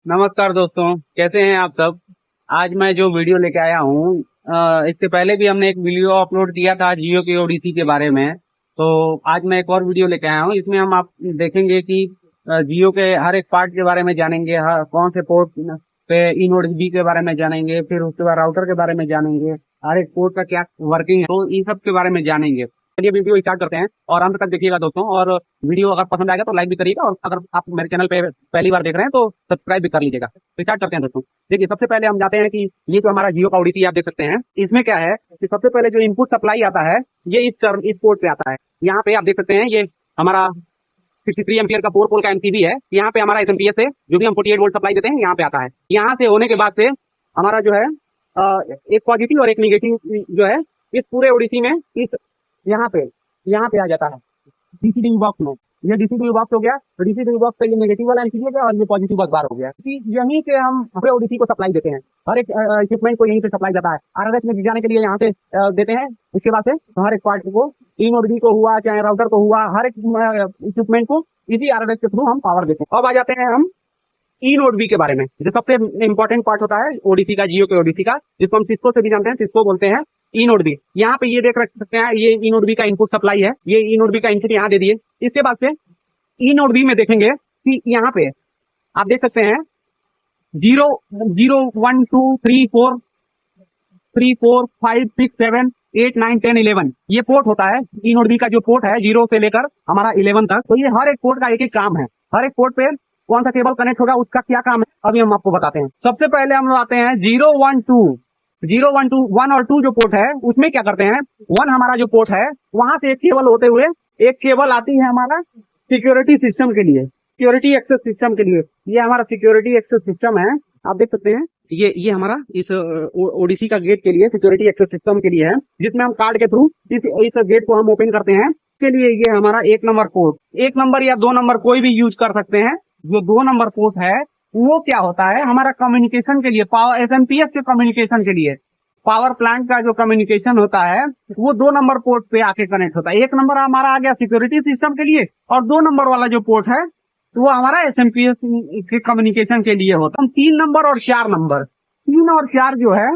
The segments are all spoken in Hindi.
नमस्कार दोस्तों, कैसे हैं आप सब। आज मैं जो वीडियो लेके आया हूँ, इससे पहले भी हमने एक वीडियो अपलोड किया था जियो के ओडीसी के बारे में। तो आज मैं एक और वीडियो लेके आया हूँ। इसमें हम आप देखेंगे कि जियो के हर एक पार्ट के बारे में जानेंगे, हर कौन से पोर्ट पे इनोडीबी के बारे में जानेंगे, फिर उसके बाद राउटर के बारे में जानेंगे, हर एक पोर्ट का क्या वर्किंग है, तो इन सब के बारे में जानेंगे। चलिए वीडियो स्टार्ट करते हैं और अंत तक देखिएगा दोस्तों। और वीडियो अगर पसंद आएगा तो लाइक भी करिएगा, और अगर आप मेरे चैनल पे पहली बार देख रहे हैं तो सब्सक्राइब भी कर लीजिएगा। तो स्टार्ट करते हैं दोस्तों। देखिए, सबसे पहले हम जाते हैं कि ये जो हमारा जियो का ओडीसी आप देख सकते हैं, इसमें क्या है कि सबसे पहले जो इनपुट सप्लाई आता है ये इस पोर्ट से आता है। यहाँ पे आप देख सकते हैं, ये हमारा 63 एम्पियर का 4 पोल का एमसीबी है। यहाँ पे हमारा एसएमपीएस से जो भी हम 48 वोल्ट सप्लाई देते हैं यहाँ पे आता है। यहाँ से होने के बाद से हमारा जो है एक पॉजिटिव और एक निगेटिव जो है इस पूरे ओडीसी में इस यहाँ पे आ जाता है डीसीडी बॉक्स में। ये डीसीडी बॉक्स हो गया, तो डीसीडी बॉक्स से ये नेगेटिव वाला एमसीबी हो गया और ये पॉजिटिव बस बार हो गया। यहीं से हम पूरे ओडीसी को सप्लाई देते हैं। हर एक इक्विपमेंट को यहीं से सप्लाई जाता है। आरएस में जाने के लिए यहाँ से देते हैं। उसके बाद से हर एक पार्ट को, इनोडबी को हुआ चाहे राउटर को हुआ, हर एक इक्विपमेंट को इसी आरएस के थ्रू हम पावर देते हैं। अब आ जाते हैं हम इनोडबी के बारे में, जो सबसे इंपॉर्टेंट पार्ट होता है ओडीसी का, जियो के ओडीसी का, जिसको हम सिस्को से भी जानते हैं। सिस्को बोलते हैं इनोडबी। यहाँ पे ये देख सकते हैं, ये इनोडबी का इनपुट सप्लाई है। ये इनोडबी का इनपुट यहाँ दे दिए। इसके बाद से इनोडबी में देखेंगे कि यहाँ पे आप देख सकते हैं 0 0 1 2 3 4 5 6 7 8 9 10 11 ये पोर्ट होता है। इनोडबी का जो पोर्ट है 0 से लेकर हमारा 11 तक, तो ये हर एक पोर्ट का एक एक काम है। हर एक पोर्ट पे कौन सा केबल कनेक्ट होगा, उसका क्या काम है, अभी हम आपको बताते हैं। सबसे पहले हम आते हैं 0 1 2 1 और 2 जो पोर्ट है उसमें क्या करते हैं। 1 हमारा जो पोर्ट है वहां से एक केबल होते हुए एक केबल आती है हमारा सिक्योरिटी सिस्टम के लिए, सिक्योरिटी एक्सेस सिस्टम के लिए। ये हमारा सिक्योरिटी एक्सेस सिस्टम है, आप देख सकते हैं। ये हमारा इस ओडीसी का गेट के लिए सिक्योरिटी एक्सेस सिस्टम के लिए है, जिसमें हम कार्ड के थ्रू इस गेट को हम ओपन करते हैं। इसके लिए ये हमारा 1 नंबर पोर्ट, 1 नंबर या 2 नंबर कोई भी यूज कर सकते हैं। जो 2 नंबर पोर्ट है वो क्या होता है, हमारा कम्युनिकेशन के लिए, पावर एसएमपीएस के कम्युनिकेशन के लिए, पावर प्लांट का जो कम्युनिकेशन होता है वो 2 नंबर पोर्ट पे आके कनेक्ट होता है। 1 नंबर हमारा आ गया सिक्योरिटी सिस्टम के लिए, और 2 नंबर वाला जो पोर्ट है वो हमारा एसएमपीएस के कम्युनिकेशन के लिए होता है। 3 नंबर और 4 नंबर, 3 और 4 जो है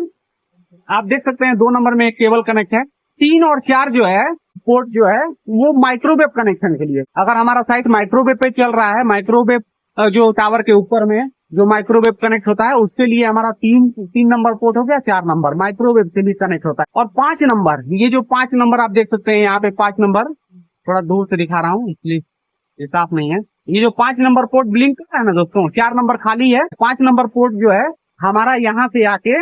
आप देख सकते हैं, 2 नंबर में एक केबल कनेक्ट है। 3 और 4 जो है पोर्ट जो है वो माइक्रोवेव कनेक्शन के लिए। अगर हमारा साइट माइक्रोवेव पे चल रहा है, माइक्रोवेव जो टावर के ऊपर में जो माइक्रोवेव कनेक्ट होता है उसके लिए हमारा 3 नंबर पोर्ट हो गया। 4 नंबर माइक्रोवेव से भी कनेक्ट होता है। और 5 नंबर, ये जो 5 नंबर आप देख सकते हैं यहाँ पे 5 नंबर, थोड़ा दूर से दिखा रहा हूँ इसलिए ये साफ नहीं है। ये जो 5 नंबर पोर्ट ब्लिंक कर रहा है ना दोस्तों, 4 नंबर खाली है। 5 नंबर पोर्ट जो है हमारा यहाँ से आके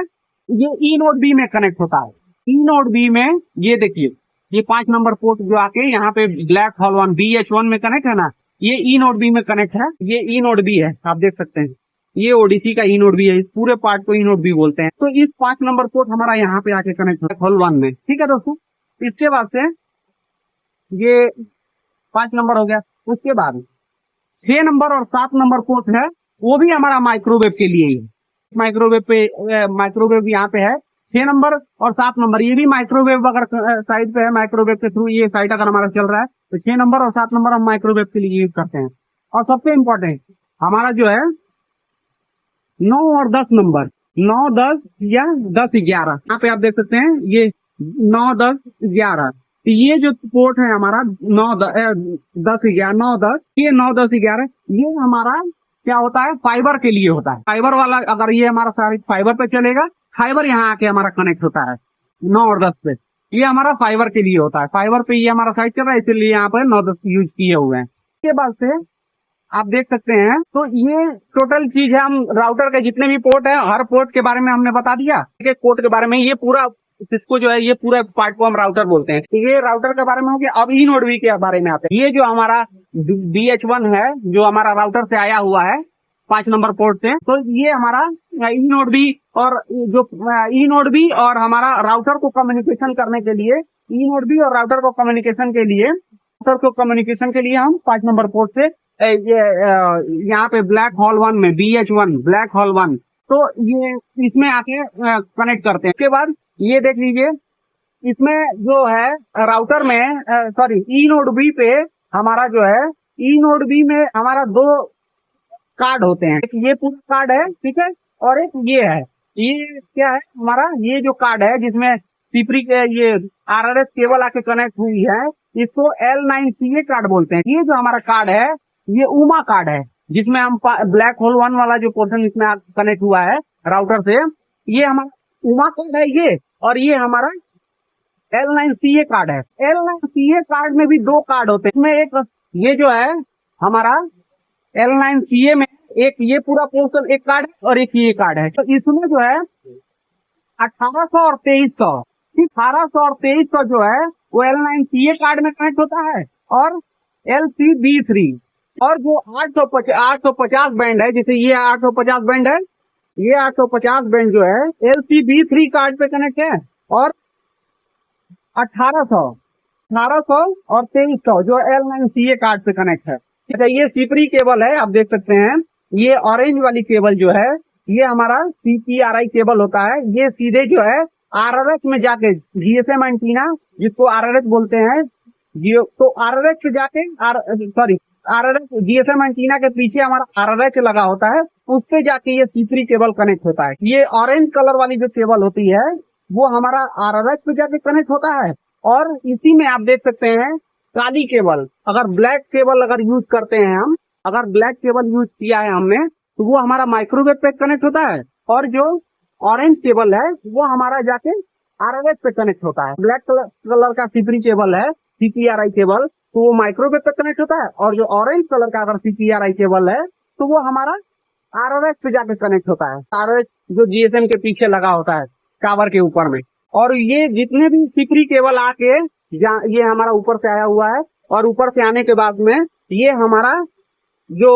ये इनोडबी में कनेक्ट होता है। इनोडबी में ये देखिए, ये 5 नंबर पोर्ट जो आके यहाँ पे ब्लैक होल 1 BH1 में कनेक्ट है ना, ये इनोडबी में कनेक्ट है। ये इनोडबी है, आप देख सकते हैं, ये ओडीसी का इनोडबी है। इस पूरे पार्ट को इनोडबी बोलते हैं। तो इस 5 नंबर पोर्ट हमारा यहाँ पे आके कनेक्ट होता है होल 1 में, ठीक है दोस्तों। इसके बाद से ये 5 नंबर हो गया। उसके बाद 6 नंबर और 7 नंबर पोर्ट है, वो भी हमारा माइक्रोवेव के लिए ही। माइक्रोवेव यहाँ पे है। 6 नंबर और 7 नंबर ये भी माइक्रोवेव, अगर साइड पे है माइक्रोवेव के थ्रू ये साइट अगर हमारा चल रहा है तो 6 नंबर और 7 नंबर हम माइक्रोवेव के लिए यूज करते हैं। और सबसे इम्पोर्टेंट हमारा जो है 9 और 10 नंबर, 9 10 या 10 11, यहाँ पे आप देख सकते हैं ये 9 10 11। तो ये जो पोर्ट है हमारा 9 10 11 9 10, ये 9 10 11 ये हमारा क्या होता है, फाइबर के लिए होता है। फाइबर वाला अगर ये हमारा सारी फाइबर पे चलेगा, फाइबर यहाँ आके हमारा कनेक्ट होता है 9 और 10 पे। ये हमारा फाइबर के लिए होता है, फाइबर पे ये हमारा साइट चल रहा है, इसलिए यहाँ पर 9 10 यूज किए हुए हैं। इसके बाद से आप देख सकते हैं, तो ये टोटल चीज है। हम राउटर के जितने भी पोर्ट है, हर पोर्ट के बारे में हमने बता दिया। एक पोर्ट के बारे में, ये पूरा सिस्को जो है ये पूरा पार्ट को हम राउटर बोलते हैं। ये राउटर के बारे में हो गया। अब इनोडबी के बारे में आते हैं। ये जो हमारा BH1 है जो हमारा राउटर से आया हुआ है 5 नंबर पोर्ट से, तो ये हमारा इनोडबी और जो इनोडबी और हमारा राउटर को कम्युनिकेशन करने के लिए, इनोडबी और राउटर को कम्युनिकेशन के लिए, हम 5 नंबर पोर्ट से यहाँ पे ब्लैक होल 1 में BH1 ब्लैक होल 1, तो ये इसमें आके कनेक्ट करते हैं। उसके बाद ये देख लीजिए, इसमें जो है राउटर में सॉरी इनोडबी पे हमारा जो है, इनोडबी में हमारा 2 कार्ड होते हैं। एक ये पूरा कार्ड है, ठीक है, और एक ये है। ये क्या है हमारा, ये जो कार्ड है जिसमें सीपरी के ये आरआरएस केबल आके कनेक्ट हुई है, इसको L9CA कार्ड बोलते हैं। ये जो हमारा कार्ड है ये उमा कार्ड है, जिसमें हम ब्लैक होल 1 वाला जो पोर्शन इसमें कनेक्ट हुआ है राउटर से, ये हमारा उमा कार्ड है ये, और ये हमारा L9CA कार्ड है। L9CA कार्ड में भी 2 कार्ड होते हैं। इसमें एक ये जो है हमारा L9CA में एक ये पूरा पोर्शन एक कार्ड है और एक ये कार्ड है। तो इसमें जो है 1800 और 2300, 1800 और 2300 जो है वो L9CA कार्ड में कनेक्ट होता है, और LCB3 और जो 850 बैंड है, जैसे ये 850 बैंड है, ये 850 बैंड जो है LCB3 कार्ड पे कनेक्ट है, और 1800 और 2300 जो L9CA कार्ड पे कनेक्ट है। अच्छा, ये सीपरी केबल है, आप देख सकते हैं। ये ऑरेंज वाली केबल जो है ये हमारा CPRI केबल होता है। ये सीधे जो है आरआरएस में जाके GSM एंटीना, जिसको आरआरएस बोलते हैं, जियो, तो आरआरएस पे जाके आरआरएस GSM एंटीना के पीछे हमारा आरआरएस लगा होता है, उस पे जाके ये सीपरी केबल कनेक्ट होता है। ये ऑरेंज कलर वाली जो केबल होती है वो हमारा आरआरएस पे जाके कनेक्ट होता है, और इसी में आप देख सकते हैं काली केबल। अगर ब्लैक केबल अगर यूज करते हैं हम, अगर ब्लैक केबल यूज किया है हमने, तो वो हमारा माइक्रोवेव पे कनेक्ट होता है, और जो ऑरेंज केबल है वो हमारा जाके आरआरएस पे कनेक्ट होता है। ब्लैक कलर का सीपरी केबल है, CPRI केबल, तो वो माइक्रोवेव पे कनेक्ट होता है, और जो ऑरेंज कलर का अगर CPRI केबल है तो वो हमारा आरआरएस पे जाके कनेक्ट होता है। आरआरएस जो GSM के पीछे लगा होता है टावर के ऊपर में। और ये जितने भी सीपरी केबल आके ये हमारा ऊपर से आया हुआ है, और ऊपर से आने के बाद में ये हमारा जो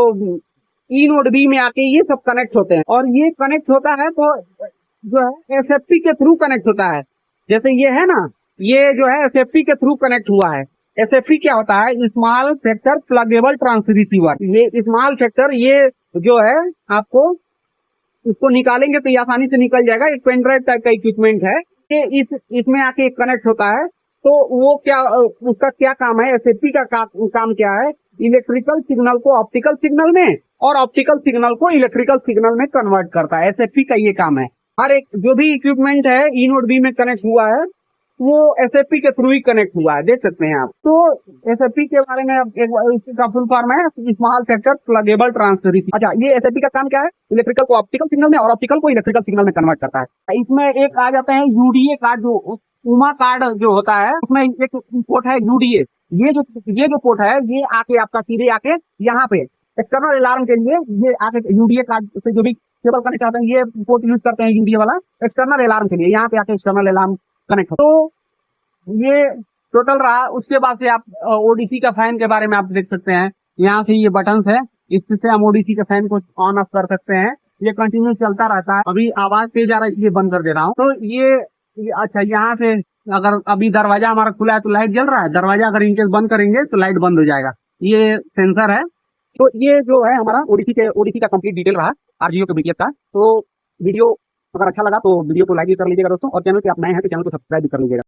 ई नोड बी में आके ये सब कनेक्ट होते हैं, और ये कनेक्ट होता है तो जो है SFP के थ्रू कनेक्ट होता है। जैसे ये है ना, ये जो है SFP के थ्रू कनेक्ट हुआ है। SFP क्या होता है, स्मॉल फैक्टर प्लगेबल ट्रांसरिसीवर। ये स्मॉल फैक्टर ये जो है आपको इसको निकालेंगे तो ये आसानी से निकल जाएगा। एक पेनड्राइव टाइप का इक्विपमेंट है, ये इसमें आके कनेक्ट होता है। तो वो क्या, उसका क्या काम है, SFP का काम क्या है, इलेक्ट्रिकल सिग्नल को ऑप्टिकल सिग्नल में और ऑप्टिकल सिग्नल को इलेक्ट्रिकल सिग्नल में कन्वर्ट करता है। SFP का ये काम है। हर एक जो भी इक्विपमेंट है ई नोड बी में कनेक्ट हुआ है वो SFP के थ्रू ही कनेक्ट हुआ है, देख सकते हैं आप। तो SFP के बारे में इसका फुल फॉर्म है स्मॉल फैक्टर प्लगेबल ट्रांसरिसीवर। अच्छा, ये SFP का काम क्या है, इलेक्ट्रिकल को ऑप्टिकल सिग्नल में और ऑप्टिकल को इलेक्ट्रिकल सिग्नल में कन्वर्ट करता है। इसमें एक आ जाते हैं UDA कार्ड, जो उमा कार्ड जो होता है, उसमें एक पोर्ट है UDA। ये जो पोर्ट है ये आके आपका सीधे आके यहाँ पे एक्सटर्नल अलार्म के लिए ये आके UDA कार्ड से जो भी केबल कनेक्ट करते हैं ये पोर्ट यूज करते हैं UDA वाला एक्सटर्नल अलार्म के लिए, यहाँ पे आके एक्सटर्नल अलार्म कनेक्ट हो। तो ये टोटल रहा। उसके बाद से आप ODC का फैन के बारे में आप देख सकते हैं। यहाँ से ये बटन्स है, इससे हम ODC के फैन को ऑन ऑफ कर सकते हैं। ये कंटिन्यू चलता रहता है। अभी आवाज तेज आ रहा है इसलिए बंद कर दे रहा हूँ। तो ये अच्छा, यहाँ से अगर अभी दरवाजा हमारा खुला है तो लाइट जल रहा है, दरवाजा अगर इनकेस बंद करेंगे तो लाइट बंद हो जाएगा। ये सेंसर है। तो ये जो है हमारा ODC का कंप्लीट डिटेल रहा RGO के BTS का। तो वीडियो अगर अच्छा लगा तो वीडियो को लाइक भी कर लीजिएगा दोस्तों, और चैनल पे आप नए हैं तो चैनल को सब्सक्राइब भी कर लीजिएगा।